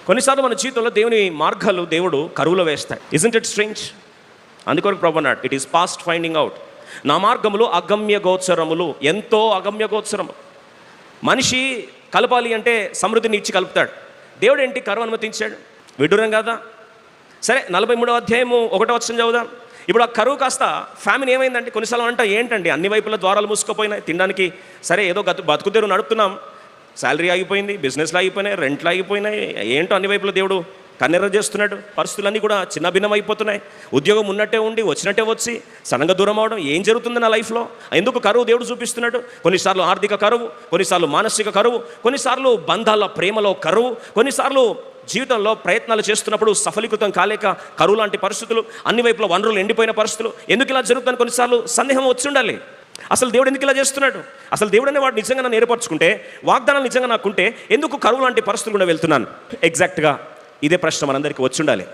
కొన్నిసార్లు మన జీవితంలో దేవుని మార్గాలు దేవుడు కరువులో వేస్తాయి. Isn't it strange? అందుకొరకు ప్రభు అన్నాడు, it is past finding out. నా మార్గములు అగమ్య గోచరములు, ఎంతో అగమ్య గోచరము. మనిషి కలపాలి అంటే సమృద్ధిని ఇచ్చి కలుపుతాడు. దేవుడు ఏంటి కరువు అనుమతించాడు? విడ్డూరం కదా. సరే, 43వ అధ్యాయము 1వ వచనం చదువుదాం. ఇప్పుడు ఆ కరువు కాస్త ఫ్యామిలీ ఏమైందండి? కొన్నిసార్లు అంటే ఏంటండి, అన్ని వైపుల ద్వారాలు మూసుకుపోయినాయి. తినడానికి సరే ఏదో బతుకుదేరు నడుపుతున్నాం, శాలరీ ఆగిపోయింది, బిజినెస్లు ఆగిపోయినాయి, రెంట్లు ఆగిపోయినాయి, ఏంటో అన్ని వైపుల దేవుడు కన్నెర్ర చేస్తున్నాడు. పరిస్థితులన్నీ కూడా చిన్న భిన్నం అయిపోతున్నాయి. ఉద్యోగం ఉన్నట్టే ఉండి వచ్చినట్టే వచ్చి సడన్గా దూరం అవడం, ఏం జరుగుతుంది నా లైఫ్లో? ఎందుకు కరువు దేవుడు చూపిస్తున్నాడు? కొన్నిసార్లు ఆర్థిక కరువు, కొన్నిసార్లు మానసిక కరువు, కొన్నిసార్లు బంధాల ప్రేమలో కరువు, కొన్నిసార్లు జీవితంలో ప్రయత్నాలు చేస్తున్నప్పుడు సఫలీకృతం కాలేక కరువు లాంటి పరిస్థితులు, అన్ని వైపుల వనరులు ఎండిపోయిన పరిస్థితులు. ఎందుకు ఇలా జరుగుతుందని కొన్నిసార్లు సందేహం వచ్చి ఉండాలి. అసలు దేవుడు ఎందుకు ఇలా చేస్తున్నాడు? అసలు దేవుడు అనే వాడు నిజంగా నన్ను ఏర్పరచుకుంటే, వాగ్దానాలు నిజంగా నాకుంటే, ఎందుకు కరువు లాంటి పరిస్థితులు కూడా వెళ్తున్నాను? ఎగ్జాక్ట్గా ఇదే ప్రశ్న మనందరికీ వచ్చి ఉండాలి.